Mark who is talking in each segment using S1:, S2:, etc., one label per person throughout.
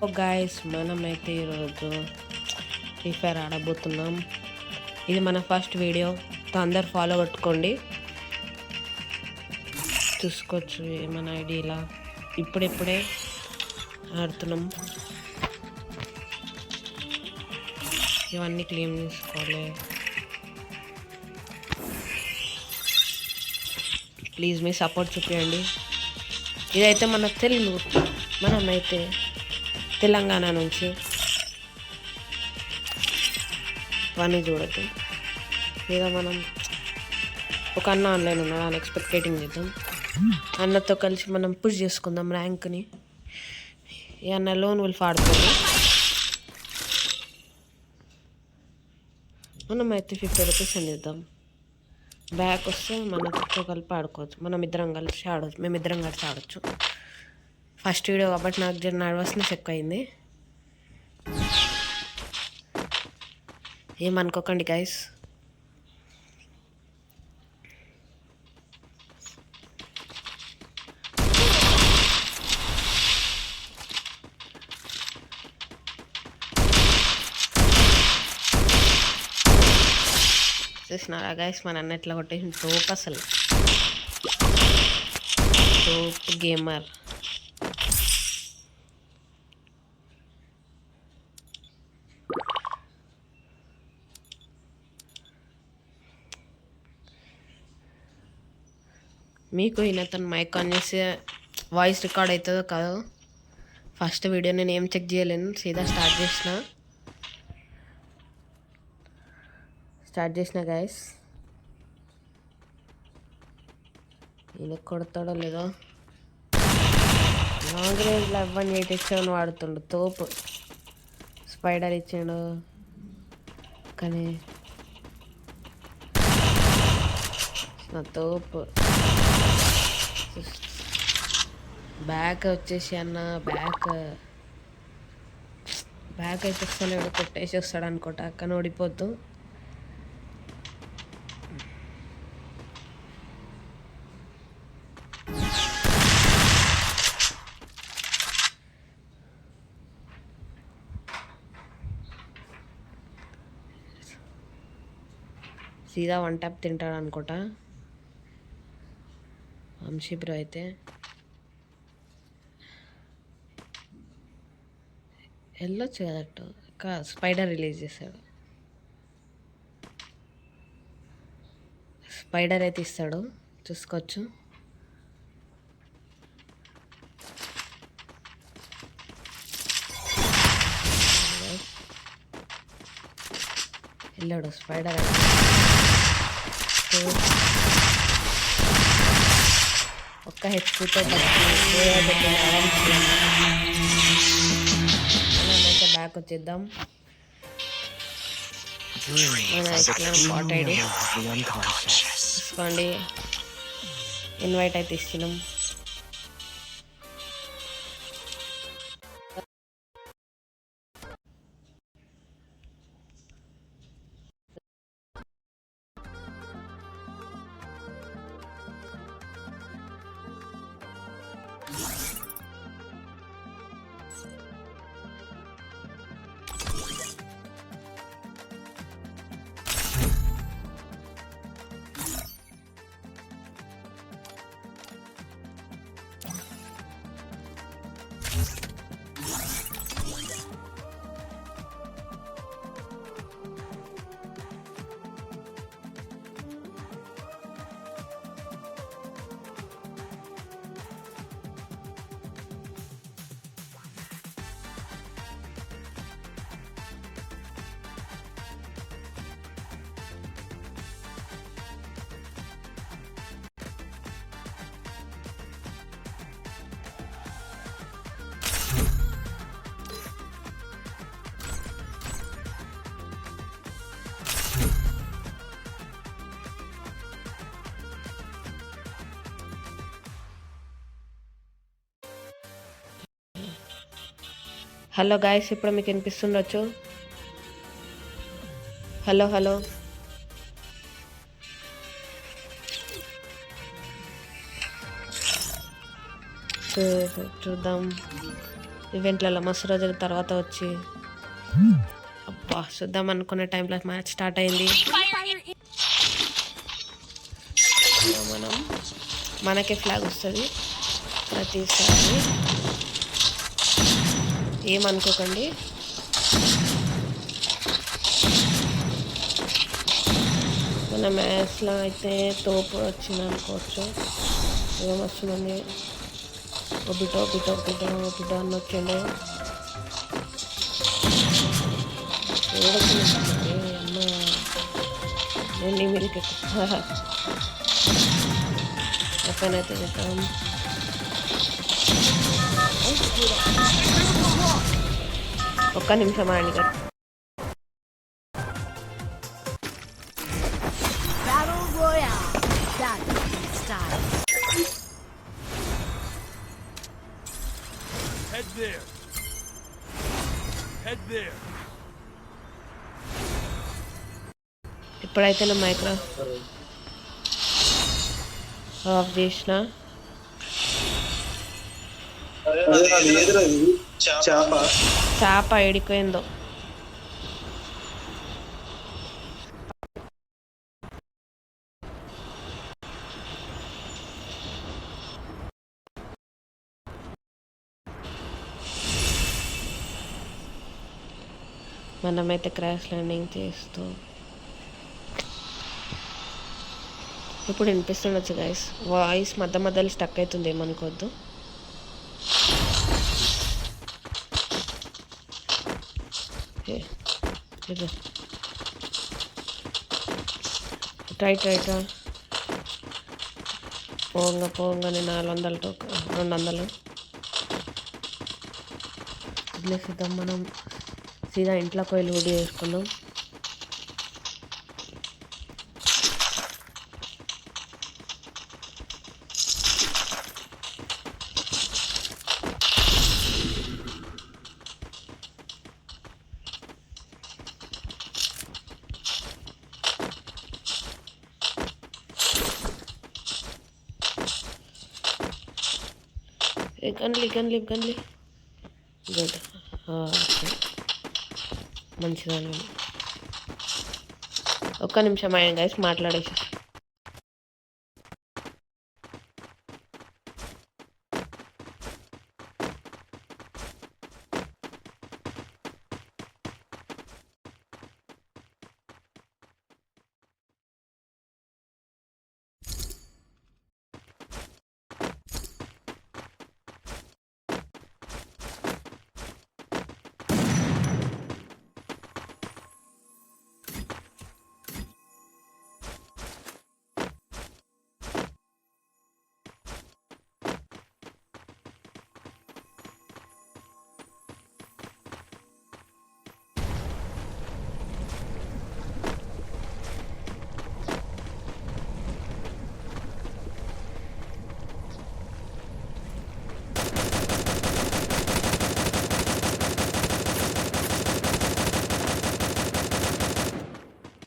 S1: Guys మనమైతే ఈరోజు free fire ఆడబోతున్నాం. ఇది మన ఫస్ట్ వీడియో, అందరు ఫాలో కొట్టుకోండి. చూసుకోవచ్చు మన ఐడి ఇలా ఇప్పుడే ఆడుతున్నాం. ఇవన్నీ క్లీన్ చేసుకోవాలి. ప్లీజ్ మీ సపోర్ట్ చూపించండి. ఇదైతే మన తెలుగు, మనమైతే తెలంగాణ నుంచి ఇవన్నీ చూడద్దు. లేదా మనం ఒక అన్న ఆన్లైన్ ఉన్నాడు, అన్ఎక్స్పెక్టేటింగ్ చేద్దాం. అన్నతో కలిసి మనం పుష్ చేసుకుందాం ర్యాంక్ని. ఈ అన్న లోన్ విల్ఫ్ ఆడుకోండి. మనం అయితే 50 రూపీస్ అందిద్దాం. బ్యాక్ వస్తే మనతో కలిపి ఆడుకోవచ్చు. మేమిద్దరం కలిసి ఆడవచ్చు. ఫస్ట్ వీడియో కాబట్టి నాకు నర్వస్నెస్ ఎక్కువైంది. ఏమనుకోకండి గైస్. చూసినారా గైస్, మన అన్న ఎట్లా కొట్టేసి టోప్, అసలు టోప్ గేమర్. మీకు ఈయనతను మైక్ ఆన్ చేసి వాయిస్ రికార్డ్ అవుతుందో కాదో ఫస్ట్ వీడియో నేను ఏం చెక్ చేయలేను, సీదా స్టార్ట్ చేసిన గైస్. ఈయన కొడతాడో లేదో. లాంగ్ రేంజ్లో 187 వాడుతుండు, తోపు. స్పైడర్ ఇచ్చాడు కానీ నా తోపు. బ్యాక్ వచ్చేసి అన్న బ్యాక్ అయితే వస్తలేడు, కొట్టేసి వస్తాడు అనుకోట. అక్కడ ఓడిపోద్దు. సీదా 1 ట్యాప్ తింటాడు అనుకోట వంశీ బ్రో. అయితే వెళ్ళొచ్చు కదట్టు. స్పైడర్ రిలీజ్ చేశాడు. స్పైడర్ అయితే ఇస్తాడు, చూసుకోవచ్చు. వెళ్ళాడు స్పైడర్ అయితే. ఒక్క హెచ్పితో బ్యాక్ వచ్చేద్దాం. పాట్ ఐడి తీసుకోండి. ఇన్వైట్ అయితే ఇస్తున్నాం. హలో గాయస్, ఇప్పుడు మీకు వినిపిస్తుండొచ్చు. హలో చూద్దాం. ఈవెంట్లలో మస్తు రోజుల తర్వాత వచ్చి అబ్బా చూద్దాం అనుకునే టైంలో మ్యాచ్ స్టార్ట్ అయింది. మనం మనకే ఫ్లాగ్ వస్తుంది ప్రతిసారి, ఏమనుకోకండి. మన మ్యాచ్లో అయితే తోపు వచ్చింది అనుకోవచ్చు. ఏమొస్తుందండి, ఒబిటో బిటో బిటో బిటో అని వచ్చిండు. ఏడొచ్చిందండి అమ్మ, నేను మీదకి ఎక్కడైతే చెప్తాం. ఒక్క నిమిషం అండి గారు. ఇప్పుడైతే నా మైక్రో ఆఫ్ చేసిన. చేప ఎడిపోయిందో. మనమైతే క్రాష్ ల్యాండింగ్ చేస్తూ ఇప్పుడు వినిపిస్తుండొచ్చు గైస్. వాయిస్ మధ్యలో స్టక్ అవుతుంది, ఏమనుకోవద్దు. ట్రైట్రా పోగానే 400 200 వదిలేసిద్దాం. మనం సీదా ఇంట్లోకి వెళ్ళి ఊడి చేసుకుందాం. గన్లీ గుడ్, మంచిదని. ఒక్క నిమిషం అయ్యాం గైస్, మాట్లాడేసి.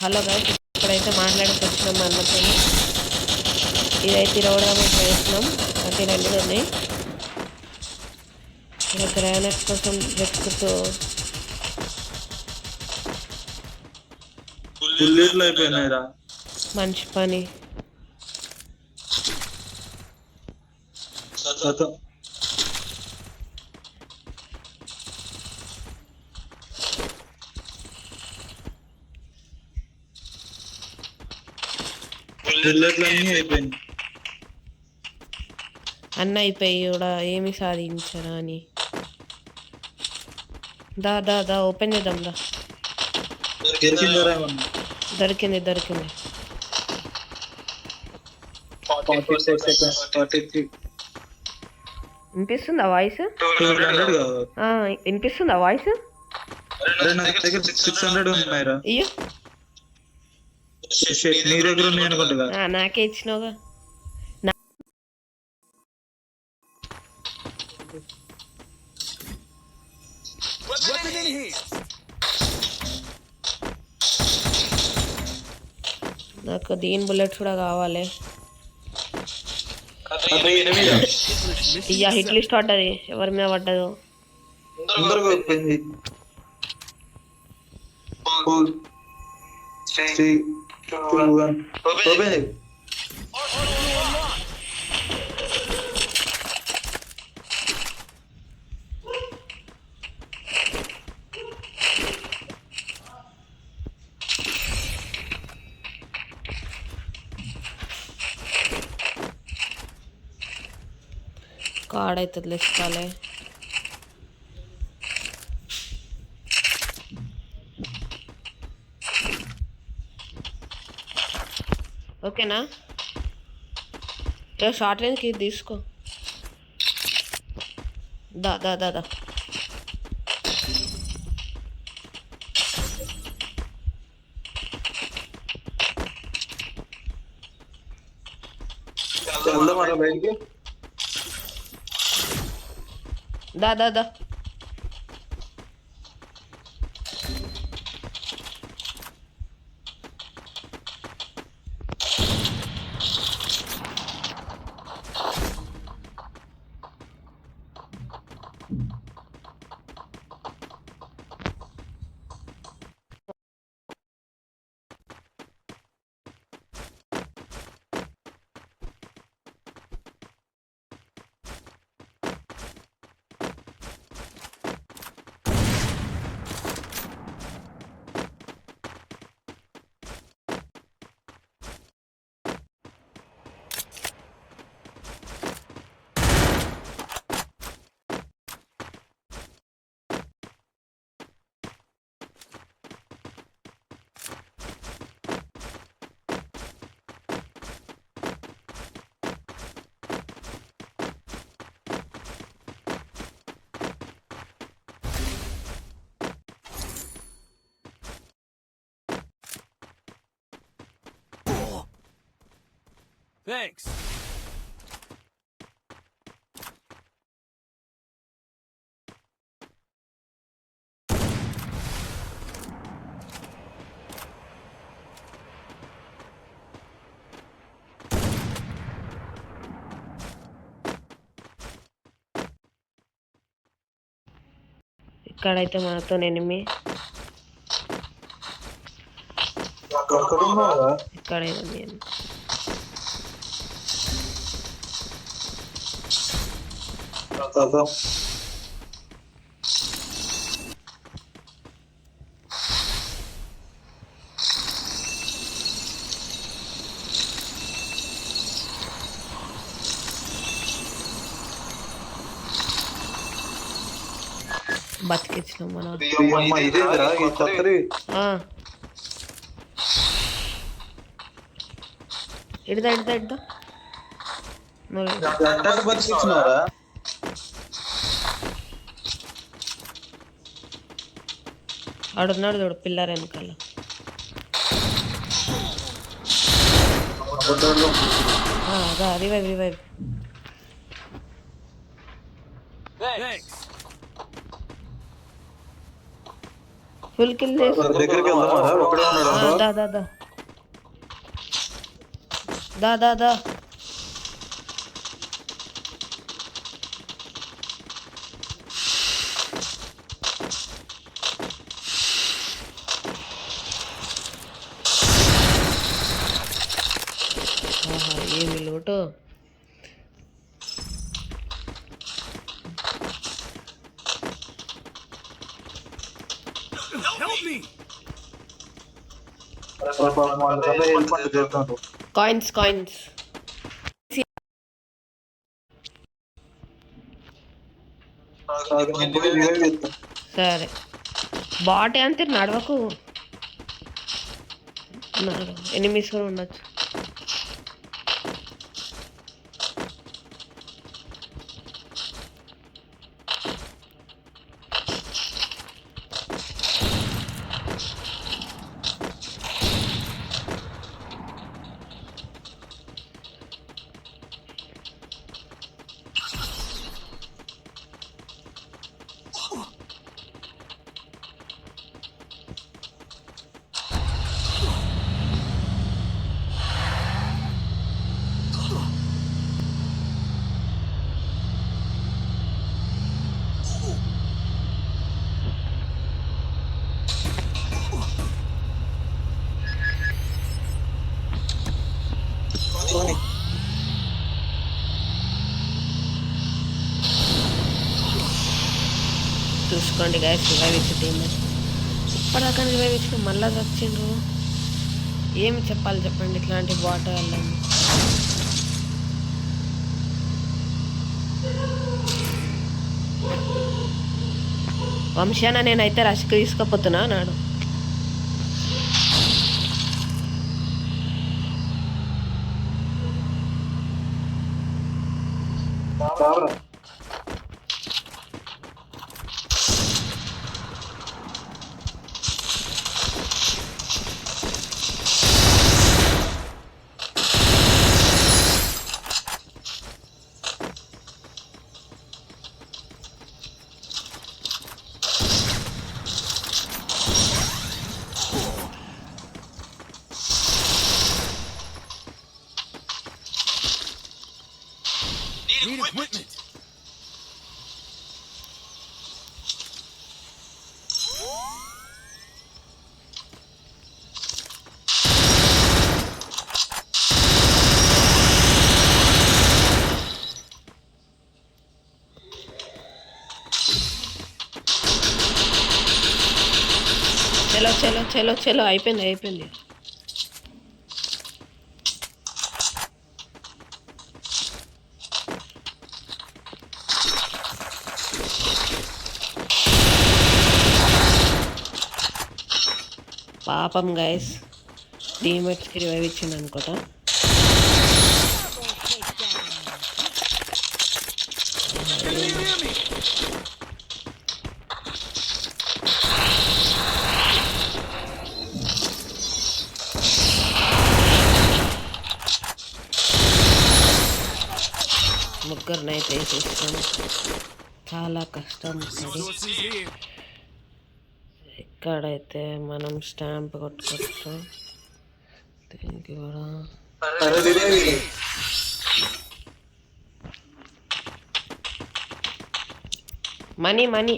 S1: హలో గైస్, ఇప్పుడైతే మాట్లాడేసి వచ్చినాం మా అన్నతో. ఇదైతే ఇరవడమే చేస్తున్నాం, అంటే 2 ఉన్నాయి. ఇక్కడ గ్రానైట్ కోసం వెతుకుతూ మంచి పని. అన్న అయిపోయి కూడా ఏమి సాధించరా అని. దా ఓపెన్ చేద్దాం. దొరికింది. వినిపిస్తుందా వాయిస్? వినిపిస్తుందా వాయిస్? అయ్యో నాకే ఇచ్చినావుగా. నాకు దీని బుల్లెట్స్ కూడా కావాలి. ఇయ్యా హిట్ లిస్ట్ పడ్డది, ఎవరి మీద పడ్డదు.
S2: తొందరగా ఓపెన్ చేయి. 4 3 2 1 ఓపెన్ చేయి.
S1: కార్డ్ అవుతుంది ఇస్తాలే. ఓకేనా? షార్ట్ రేంజ్కి తీసుకో. దా దా దా దా
S2: వెళ్దామరా బయటికి?
S1: దా దా దా
S3: Thanks.
S1: ఇక్కడైతే మనతో ఎనిమి. ఇక్కడ నేను బతికించినాం మనం. ఇడదా ఇడదా ఇడదా ఆడున్నాడు చూడు పిల్లర్ వెనకాల. Revive revive. ఫుల్ కిల్ దా దా దా దా దా దా ఏమి లోటు. Coins coins. సరే బాట్ అంతే నడవకు. ఎనిమిస్ కూడా ఉండొచ్చు. చూసుకోండి గైస్, రివైవ్ ఇచ్చే టీమ్ ఇప్పటిదాకా రివైవ్ ఇచ్చిన మళ్ళా వచ్చిండ్రు. ఏమి చెప్పాలి చెప్పండి ఇట్లాంటి బాట వాళ్ళని. వంశాన నేనైతే రష్కి తీసుకుపోతున్నా అన్నాడు.
S3: Need equipment.
S1: చలో చలో చలో చలో, అయిపోయింది. పాపం గైస్, టీమేట్స్కి రివైవ్ ఇచ్చింది అనుకోట. ముగ్గురినైతే వేసేస్తాం, చాలా కష్టం పడి. ఇక్కడైతే మనం స్టాంప్ కొట్టుకోవచ్చు. దీనికి కూడా money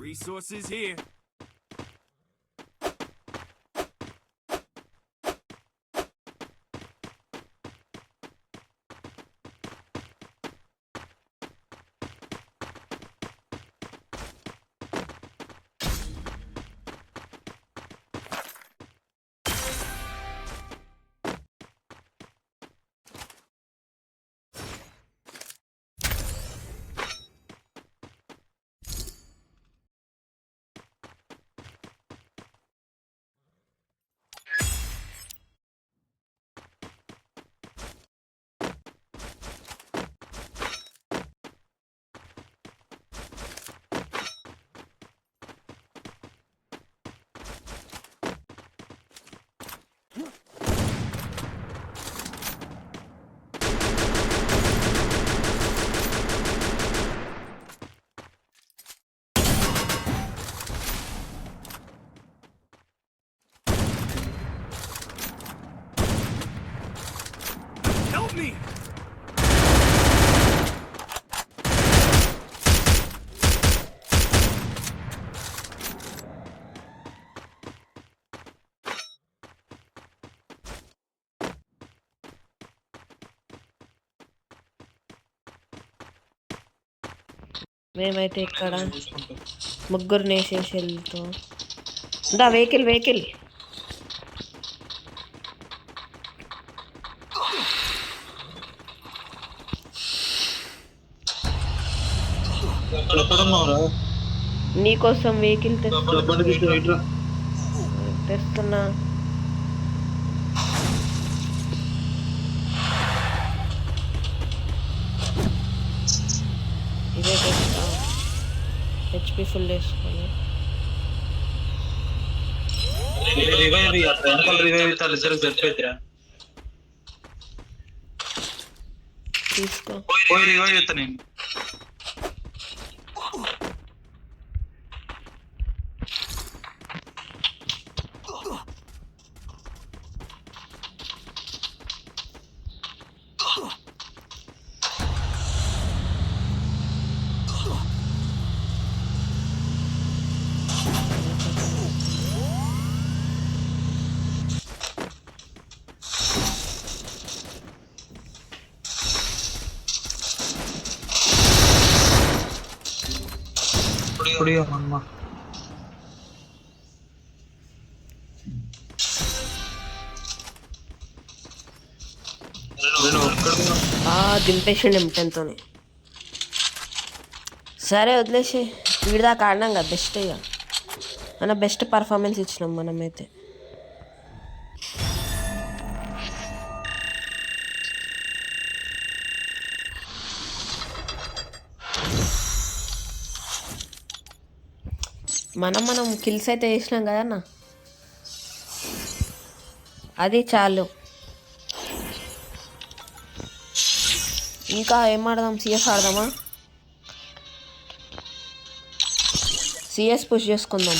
S3: Resources here. Help me!
S1: మేమైతే ఇక్కడ ముగ్గురు నేసేసి వెళ్తాం. దా వెహికల్ నీకోసం వెహికల్ తెస్తున్నా. ఇదే తెస్తా, హెచ్పి ఫుల్ వేసుకొని. తీసుకో.
S2: ఇప్పుడు అమ్మ నేను ఒక్కడున్నా
S1: దింపేసిండు M10తోని. సరే వదిలేసి వీడి దాకా ఆడినాం కదా, బెస్ట్ ఇక మన బెస్ట్ పర్ఫార్మెన్స్ ఇచ్చినాం మనమైతే. మనం కిల్స్ అయితే వేసినాం కదన్నా, అది చాలు. ఇంకా ఏం ఆడదాం? సిఎస్ ఆడదామా? సిఎస్ పుష్ చేసుకుందాం.